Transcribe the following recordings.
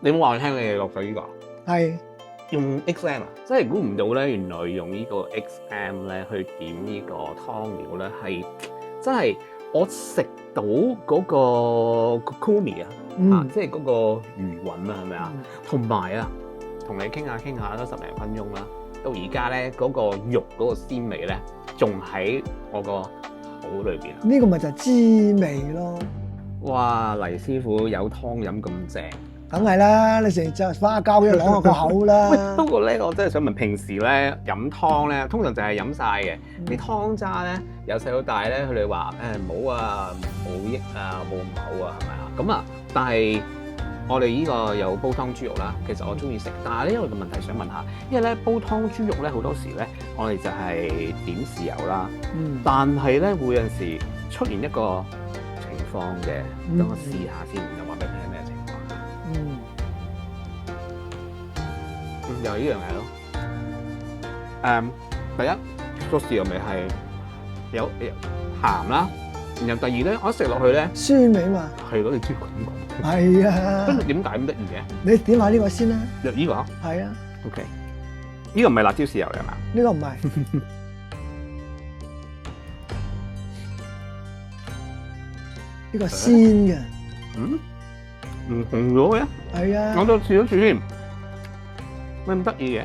你冇話我聽你落咗呢個係用 XM 啊，真係估唔到咧，原來用呢個 XM 咧去點呢個湯料咧係真係我食到嗰個 kokumi 啊，即係嗰個魚韻啊，係咪啊？同埋啊，同你傾下都10零分鐘啦，到而家咧嗰個肉嗰個鮮味咧仲喺我個口裏邊啊！呢個咪就係滋味咯。哇，黎師傅有湯飲咁正！梗係啦，你成隻花膠一攞落個口啦。喂，不過咧，我真係想問，平時咧飲湯咧，通常就係飲晒嘅。你湯渣咧，由細到大咧，佢哋話唔好啊，冇益啊，冇咁好啊，係咪啊？咁啊，但係我哋呢個有煲湯豬肉啦，其實我中意食。但係呢，有個問題想問下，因為咧煲湯豬肉咧好多時咧，我哋就係點豉油啦。但係咧會有陣時出現一個情況嘅，等我試下先，又話俾你聽咩情況。又係呢樣嘢咯。第一個豉油味係有鹹啦，然後第二咧，我一食落去咧酸味嘛。係咯，你知咁講。係啊。跟住點解咁得意嘅？你點下呢個先啦。呢個？係啊。OK。呢個唔係辣椒豉油嚟嘛？呢個唔係。呢個鮮嘅。唔同咗嘅。係啊。我都試咗先。咩咁得意嘅？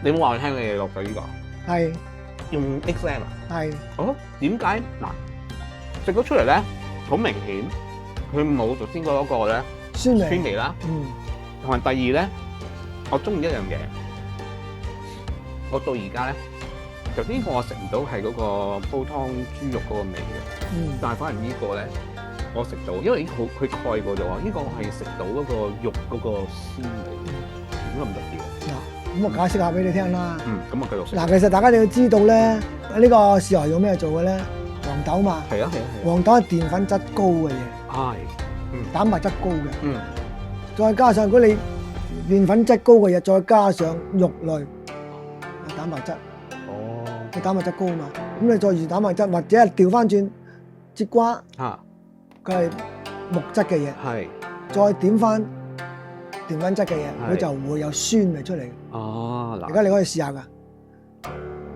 你冇話我聽你落咗呢個？係。用 XM 啊？係。哦，點解嗱食咗出嚟咧？好明顯，佢冇頭先嗰個咧酸味啦。同埋第二咧，我中意一樣嘢，我到而家咧，頭先呢個我食唔到係嗰個煲湯豬肉嗰個味嘅。但係反而呢個咧。我食到，因為佢蓋過咗啊！呢個我係食到嗰個肉嗰個鮮味，點解咁得意嘅？嗱，咁我解釋下俾你聽啦。咁我繼續食。嗱，其實大家你要知道咧，呢個豉油係用咩做嘅咧？黃豆嘛。係啊。黃豆係澱粉質高嘅嘢。係。蛋白質高嘅。再加上如果你澱粉質高嘅嘢，再加上肉類，蛋白質。哦。個蛋白質高嘛，咁你再預蛋白質，或者係調翻轉節瓜。佢係木質嘅嘢，再點翻澱粉質嘅嘢，佢就會有酸味出嚟。哦，而家你可以試下㗎，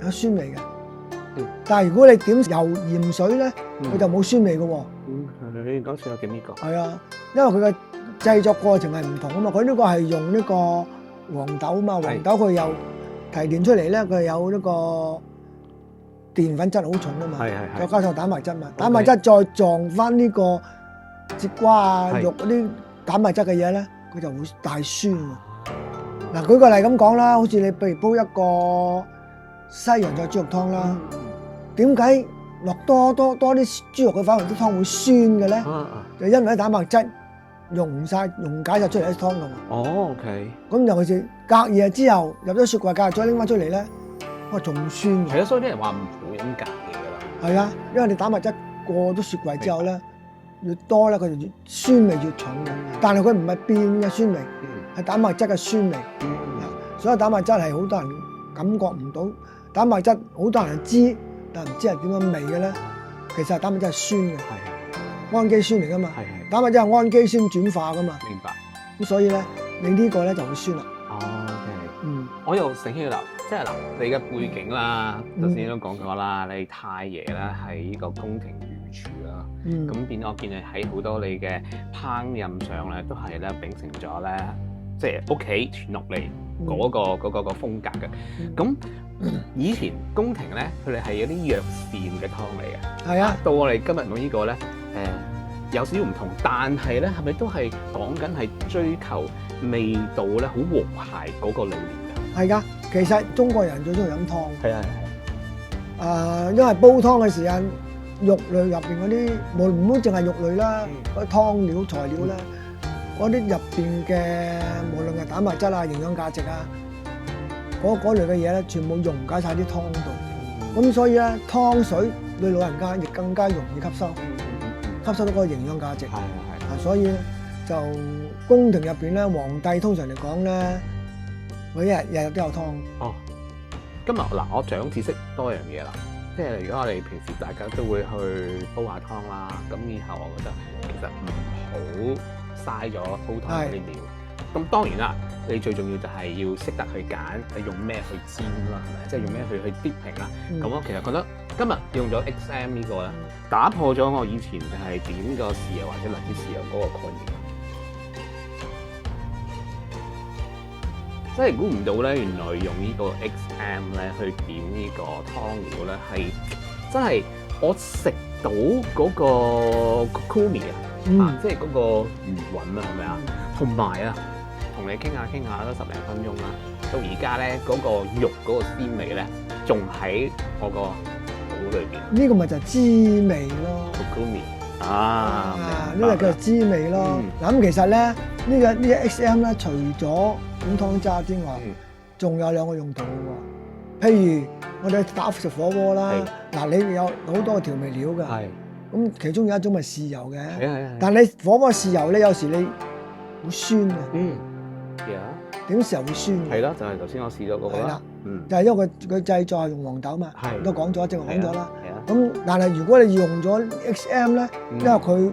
有酸味嘅。但係如果你點油鹽水咧，佢就冇酸味嘅喎。你講試下點呢個？係啊，因為佢嘅製作過程係唔同啊嘛。佢呢個係用呢個黃豆啊嘛，黃豆佢又提煉出嚟咧，佢有呢個澱粉質好重啊嘛，再加上蛋白質嘛，蛋白質再撞翻呢個節瓜啊、肉嗰啲蛋白質嘅嘢咧，佢就會大酸喎。嗱，舉個例咁講啦，好似你譬如煲一個西洋菜豬肉湯啦，點解落多啲豬肉嘅反而啲湯會酸嘅咧？就因為啲蛋白質溶解曬出嚟喺湯度。哦 ，OK。咁尤其是隔夜之後入咗雪櫃，隔日再拎翻出嚟咧。哇，仲酸嘅。係啊，所以啲人話唔好飲隔夜㗎啦。係啊，因為你蛋白質過咗雪櫃之後咧，越多咧，佢就越酸味越重嘅。但係佢唔係變嘅酸味，係蛋白質嘅酸味。所以蛋白質係好多人感覺唔到，蛋白質好多人知，但唔知係點樣味嘅咧。其實蛋白質係酸嘅，氨基酸嚟噶嘛。蛋白質係氨基酸轉化噶嘛。明白。咁所以咧，你呢個咧就會酸啦。我又醒起啦，即係嗱，你嘅背景啦，頭先都講過啦，你太爺咧係呢個宮廷御廚啦，咁變咗我見你喺好多你嘅烹飪上咧，都係咧秉承咗咧，即係屋企傳落嚟嗰個風格嘅。咁以前宮廷咧，佢哋係有啲藥膳嘅湯嚟嘅。係啊。到我哋今日用呢個咧，有少少唔同，但係咧係咪都係講緊係追求味道咧，好和諧嗰個理念嘅？係㗎，其實中國人最中意飲湯。係啊。因為煲湯嘅時間，肉類入邊嗰啲，唔好淨係肉類啦，嗰啲湯料材料啦，嗰啲入邊嘅無論係蛋白質啊、營養價值啊，嗰類嘅嘢咧，全部溶解晒啲湯度。咁所以咧，湯水對老人家亦更加容易吸收，吸收到嗰個營養價值。係。所以就宮廷入邊咧，皇帝通常嚟講咧，佢日日都有湯。哦，今日嗱，我長知識多樣嘢啦。即係如果我哋平時大家都會去煲下湯啦，咁以後我覺得其實唔好嘥咗煲湯嗰啲料。咁當然啦，你最重要就係要識得去揀，你用咩去煎啦，係咪？即係用咩去 dipping 啦。咁我其實覺得今日用咗 XM 呢個咧，打破咗我以前就係點個豉油或者荔枝豉油嗰個概念。真係估唔到咧，原來用呢個 XM 咧去點呢個湯料咧，係真係我食到嗰個 kokumi 啊，即係嗰個餘韻啊，係咪啊？同埋啊，同你傾下都10零分鐘啦，到而家咧嗰個肉嗰個鮮味咧，仲喺我個肚裏邊。呢個咪就係滋味咯。kokumi 呢個叫做滋味咯。嗱咁其實咧，呢個 XM 咧，除咗點湯渣之外，仲有2個用途嘅喎。譬如我哋打食火鍋啦，嗱你有好多調味料㗎，咁其中有一種咪豉油嘅。但你火鍋豉油咧，有時你會酸嘅。點豉油會酸嘅？係啦，就係頭先我試咗嗰個啦。就係因為佢製作係用黃豆嘛，都講咗，正話講咗啦。咁但係如果你用咗 XM 咧，因為佢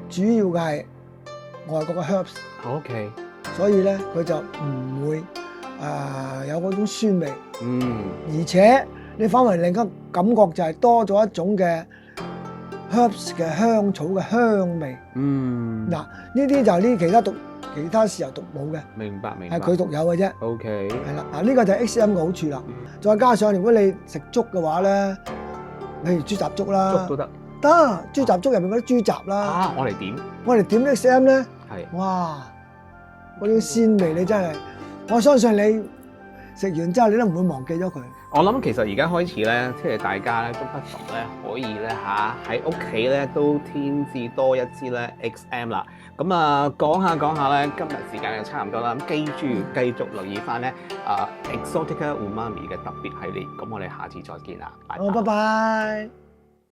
主要嘅係外國嘅 herbs。所以咧，佢就唔會有嗰種酸味，而且你反為另一個感覺就係多咗一種嘅 herbs 嘅香草嘅香味。嗱，呢啲就係呢其他豉油獨冇嘅，明白，係佢獨有嘅啫。係啦，嗱呢個就係 XM 嘅好處啦。再加上如果你食粥嘅話咧，譬如豬雜粥啦，粥都得，豬雜粥入邊嗰啲豬雜啦，我哋點 XM 咧，哇！嗰啲鮮味你真係，我相信你食完之後你都唔會忘記咗佢。我諗其實而家開始咧，即係大家咧都不妨咧可以咧喺屋企咧都添置多一支咧 XM 啦。咁啊講下咧，今日時間就差唔多啦。咁記住繼續留意翻咧Exotica Umami 嘅特別系列。咁我哋下次再見啦，拜拜。好，拜拜。